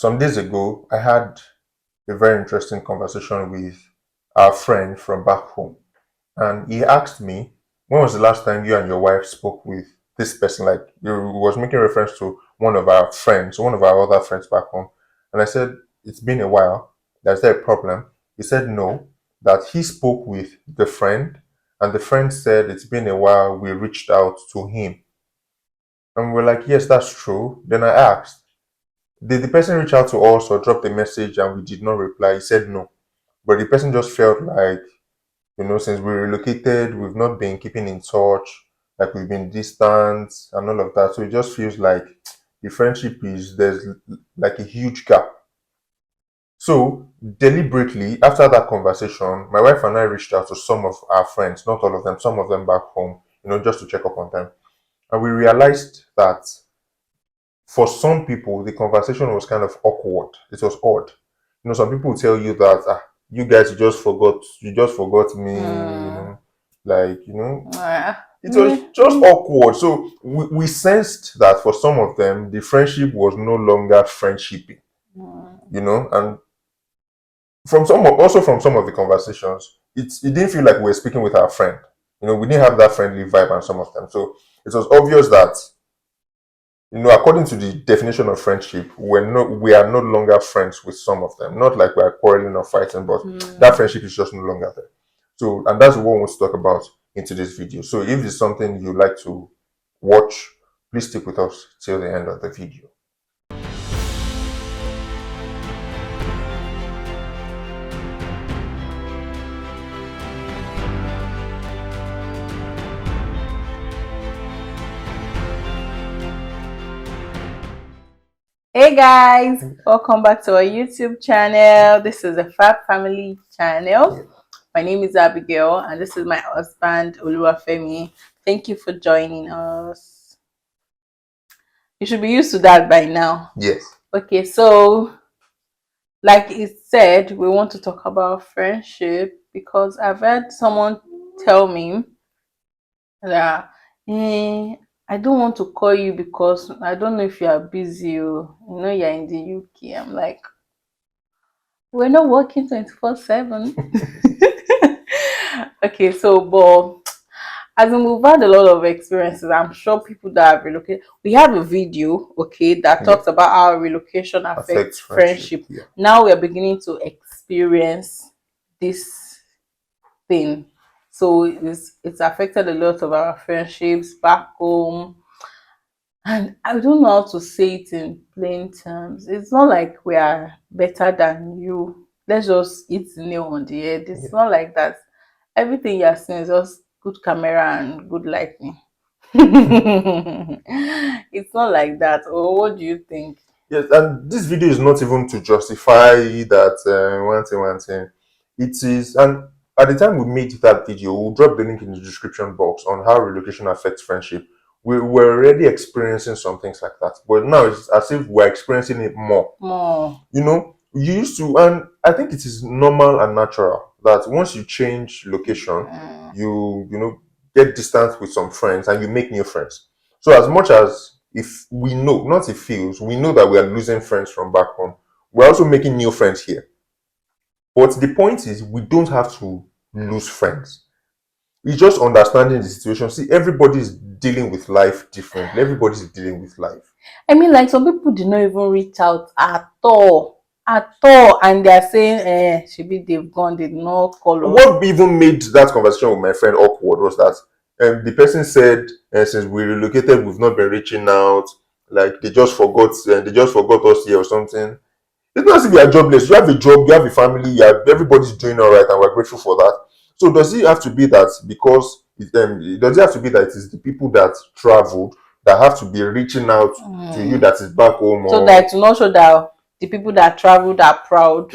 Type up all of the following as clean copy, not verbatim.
Some days ago, I had a very interesting conversation with our friend from back home. And he asked me, when was the last time you and your wife spoke with this person? Like, he was making reference to one of our friends, one of our other friends back home. And I said, it's been a while. Is there a problem? He said, no, that he spoke with the friend, and the friend said, it's been a while, we reached out to him. And we're like, yes, that's true. Then I asked, did the person reach out to us or drop a message and we did not reply? He said no. But the person just felt like, since we relocated, we've not been keeping in touch, like we've been distant and all of that. So it just feels like the friendship there's like a huge gap. So deliberately, after that conversation, my wife and I reached out to some of our friends, not all of them, some of them back home, just to check up on them. And we realized that for some people, the conversation was kind of awkward. It was odd. Some people will tell you that you guys you just forgot me, like it was just awkward. So we sensed that for some of them, the friendship was no longer friendshipy, and from some of the conversations, it didn't feel like we were speaking with our friend. We didn't have that friendly vibe on some of them. So it was obvious that according to the definition of friendship, we are no longer friends with some of them. Not like we are quarreling or fighting, but that friendship is just no longer there. So, and that's what we want to talk about in today's video. So, if it's something you like to watch, please stick with us till the end of the video. Hey guys, welcome back to our YouTube channel. This is a Fab Family channel. My name is Abigail and this is my husband Oluwafemi. Thank you for joining us. You should be used to that by now. Yes. Okay, so like it said, we want to talk about friendship because I've heard someone tell me that I don't want to call you because I don't know if you are busy. You're in the UK. I'm like, we're not working 24/7. Okay, so but as in we've had a lot of experiences, I'm sure people that have relocated. We have a video, okay, that talks about how relocation affects friendship. Yeah. Now we are beginning to experience this thing. So it's affected a lot of our friendships back home. And I don't know how to say it in plain terms. It's not like we are better than you. Let's just hit the nail on the head. It's not like that. Everything you're seeing is just good camera and good lighting. It's not like that. Or what do you think? Yes, and this video is not even to justify that one thing. It is, and at the time we made that video, we'll drop the link in the description box on how relocation affects friendship. We were already experiencing some things like that, but now it's as if we're experiencing it more. You used to, and I think it is normal and natural that once you change location, you get distant with some friends and you make new friends. So as much as if we know, not if feels, we know that we are losing friends from back home, we're also making new friends here. But the point is, we don't have to lose friends. It's just understanding the situation. See, everybody's dealing with life differently. Everybody's dealing with life. I mean, like some people did not even reach out at all, and they're saying, "Should they've gone, they did not call us." What even made that conversation with my friend awkward was that the person said, since we relocated, we've not been reaching out. Like they just forgot us here or something. It's not as if you are jobless. You have a job, you have a family, everybody's doing all right, and we're grateful for that. So does it have to be that because does it have to be that it is the people that traveled that have to be reaching out to you that is back home? So that to not show that the people that traveled are proud.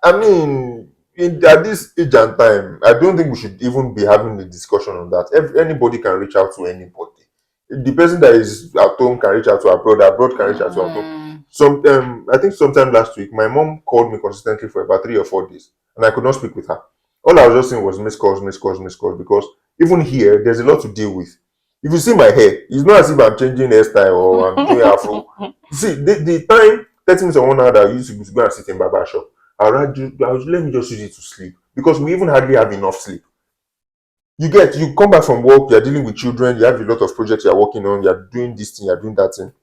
I mean, at this age and time, I don't think we should even be having a discussion on that. Anybody can reach out to anybody. The person that is at home can reach out to abroad can reach out to at home. I think sometime last week, my mom called me consistently for about 3 or 4 days, and I could not speak with her. All I was just saying was missed calls, because even here, there's a lot to deal with. If you see my hair, it's not as if I'm changing hairstyle or I'm doing afro. See, the time 30 minutes or 1 hour that I used to go and sit in barber shop, let me just use it to sleep, because we even hardly have enough sleep. You come back from work, you're dealing with children, you have a lot of projects you're working on, you're doing this thing, you're doing that thing.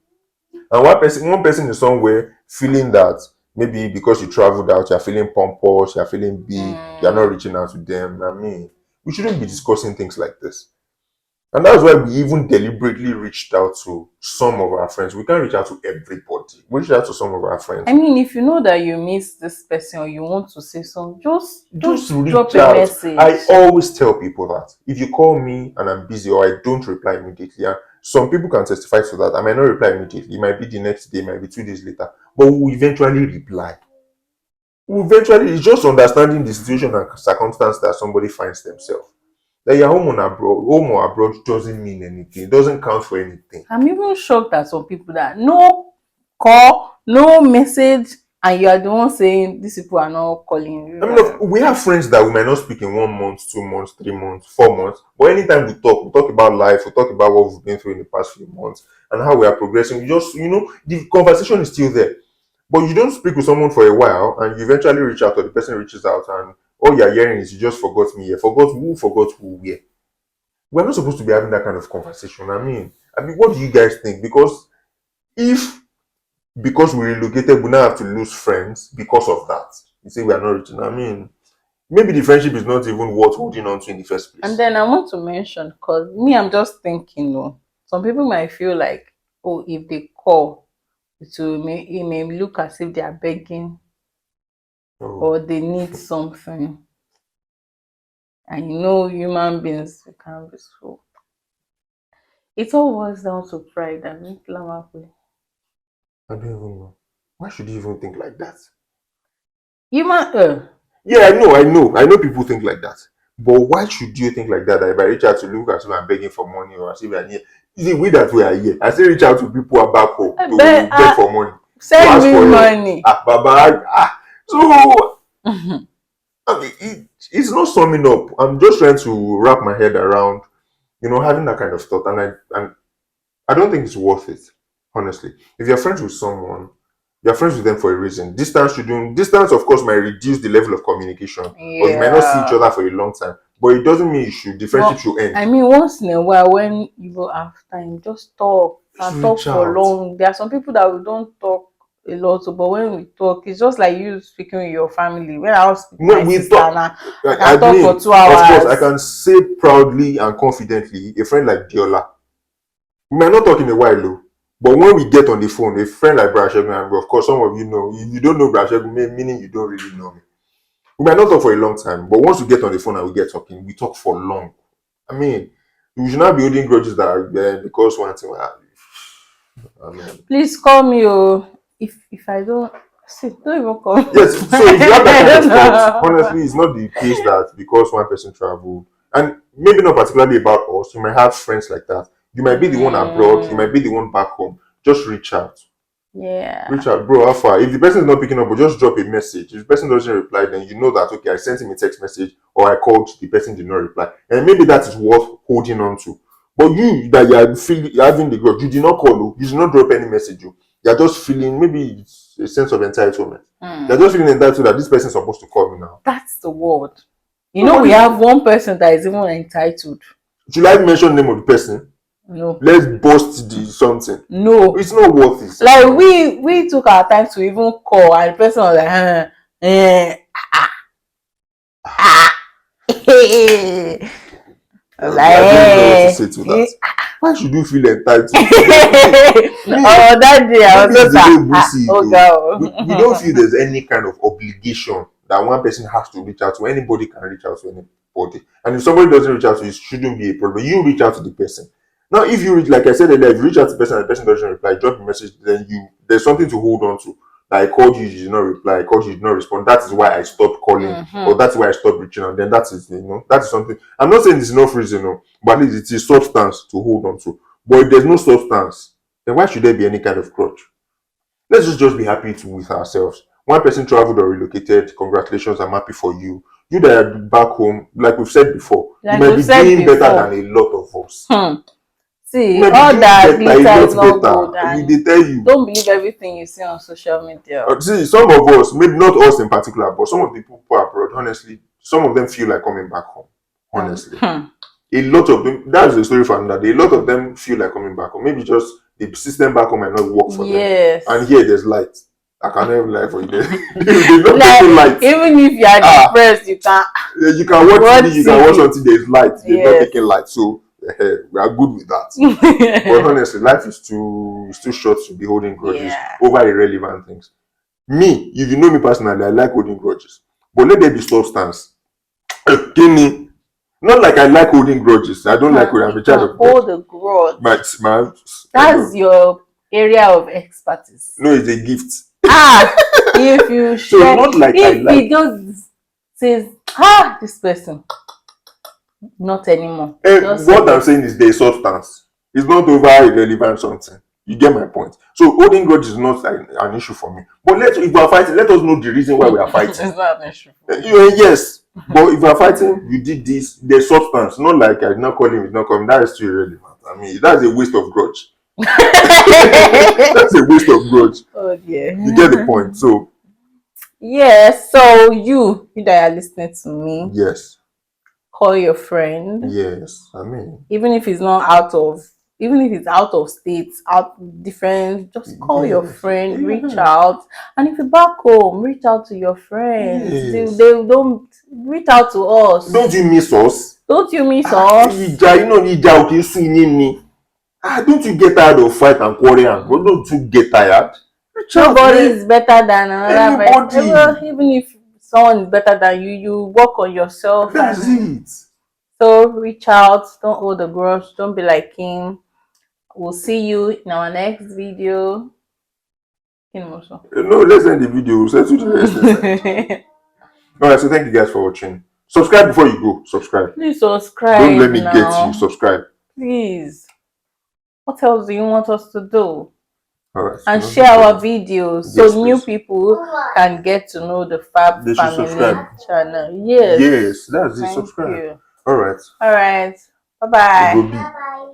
And one person is somewhere feeling that maybe because you traveled out, you're feeling pompous, you're feeling big, you're not reaching out to them. I mean, we shouldn't be discussing things like this. And that's why we even deliberately reached out to some of our friends. We can't reach out to everybody. We reached out to some of our friends. I mean, if you know that you miss this person or you want to say something, just reach drop a out. message. I always tell people that if you call me and I'm busy or I don't reply immediately, and some people can testify to that, I might not reply immediately. It might be the next day, it might be 2 days later, but we'll eventually reply. It's just understanding the situation and circumstance that somebody finds themselves. That you're home or abroad doesn't mean anything. It doesn't count for anything. I'm even shocked at some people that no call, no message, and you are the one saying these people are not calling you. I mean, we have friends that we might not speak in 1 month, 2 months, 3 months, 4 months, but anytime we talk about life, we talk about what we've been through in the past few months and how we are progressing. The conversation is still there. But you don't speak with someone for a while and you eventually reach out, or the person reaches out, and all you're hearing is you just forgot me. You forgot who, where. We're not supposed to be having that kind of conversation. I mean, what do you guys think? Because we relocated, we now have to lose friends because of that. You say we are not reaching. I mean, maybe the friendship is not even worth holding on to in the first place. And then I want to mention, because I'm just thinking, some people might feel like, oh, if they call, it may look as if they are begging or they need something. And human beings can be so. It all boils down to pride. I mean, I don't even know. Why should you even think like that? Yeah, I know people think like that. But why should you think like that? That if I reach out to look as if I'm begging for money or as if I'm here, is the way that we are here? I still reach out to people back home to beg for money. Send me money. So I mean, it's not summing up. I'm just trying to wrap my head around, having that kind of thought, and I don't think it's worth it, honestly. If you're friends with someone, you're friends with them for a reason. Distance, of course, might reduce the level of communication, or you might not see each other for a long time. But it doesn't mean the friendship should end. I mean, once in a while, when you have time, just talk and talk for long. There are some people that we don't talk a lot, but when we talk, it's just like you speaking with your family. When I was speaking with my sister, I can talk for 2 hours. Of course, I can say proudly and confidently, a friend like Diola, we might not talk in a while, though. But when we get on the phone, a friend like Brashegun, and of course, some of you know, if you don't know Brashegun, meaning you don't really know me. We might not talk for a long time, but once we get on the phone and we get talking, we talk for long. I mean, we should not be holding grudges that are because one thing will happen. Please call me, if I don't even call me. Yes, so if you have that kind of thought, honestly, it's not the case that because one person traveled, and maybe not particularly about us, you might have friends like that. You might be the one abroad, you might be the one back home. Just reach out. Yeah. Reach out, bro. How far? If the person is not picking up, but just drop a message. If the person doesn't reply, then you know that okay, I sent him a text message or I called, the person did not reply, and maybe that is worth holding on to. But you that you're having the grudge, you did not call, you did not drop any message. You're just feeling maybe it's a sense of entitlement. You're just feeling entitled that this person is supposed to call me now. That's the word. We have one person that is even entitled. Should I mention the name of the person? No. Let's bust the something. No. It's not worth it. Like we took our time to even call, and the person was like, I don't know what to say to that. Why should you feel entitled? That day I was we don't feel there's any kind of obligation that one person has to reach out to. Anybody can reach out to anybody, and if somebody doesn't reach out to you, it shouldn't be a problem. You reach out to the person. Now, if you reach, like I said earlier, if you reach out to the person and the person doesn't reply, drop a message, then there's something to hold on to. Like, I called you, you did not reply. I called you, you did not respond. That is why I stopped calling, or that's why I stopped reaching out. Then that is, that is something. I'm not saying it's enough reason, but at least it's a substance to hold on to. But if there's no substance, then why should there be any kind of grudge? Let's just be happy with ourselves. One person traveled or relocated. Congratulations, I'm happy for you. You that are back home, like we've said before, you might be doing better than a lot of us. See, Maybe all doing that better, glitter a is not lot better. good, We and dey tell you. don't believe everything you see on social media. See, some of us, maybe not us in particular, but some of the people abroad, honestly, some of them feel like coming back home. Honestly, a lot of them. That's the story for another day. A lot of them feel like coming back home. Maybe just the system back home might not work for them. Yes. And here there's light. I cannot even lie for you. There's not Like, light. even if you are depressed, you can. You can watch TV. You can watch until there's light. They're not Yes. taking light, so we are good with that. But honestly, life is too short to be holding grudges over irrelevant things. Me, if you know me personally, I like holding grudges, but let there be substance. Kenny, not like I like holding grudges. I don't like holding. I'm a child of God. Hold a grudge. That's your area of expertise. No, it's a gift. If you share, so not like if I like. he just says, this person, not anymore. What I'm saying is there's substance. It's not over irrelevant something. You get my point. So holding grudge is not an issue for me. But if we are fighting, let us know the reason why we are fighting. It's not an issue. Yes, but if we are fighting, you did this. There's substance. Not like I did not call him. It's not coming. That is too irrelevant. I mean, that's a waste of grudge. That's a waste of grudge. Oh dear. You get the point. So yes. So you that are listening to me. Yes. Call your friend. Yes. I mean, even if it's out of state, out different, just call your friend, reach out. And if you're back home, reach out to your friends. Yes. They don't reach out to us. Don't you miss us? Don't you miss us? Don't you get tired of fight and quarrel and don't you get tired? Nobody is better than another person. Even if someone is better than you, you work on yourself. That's it. So reach out. Don't hold a grudge. Don't be like him. We'll see you in our next video. No, let's end the video. Let's do the rest. Alright, so thank you guys for watching. Subscribe before you go. Subscribe. Please subscribe. Don't let me get you. Subscribe. Please. What else do you want us to do? Alright. And share our videos so new people can get to know the Fab Family channel. Yes. Yes, that's it. Subscribe. Alright. Bye bye.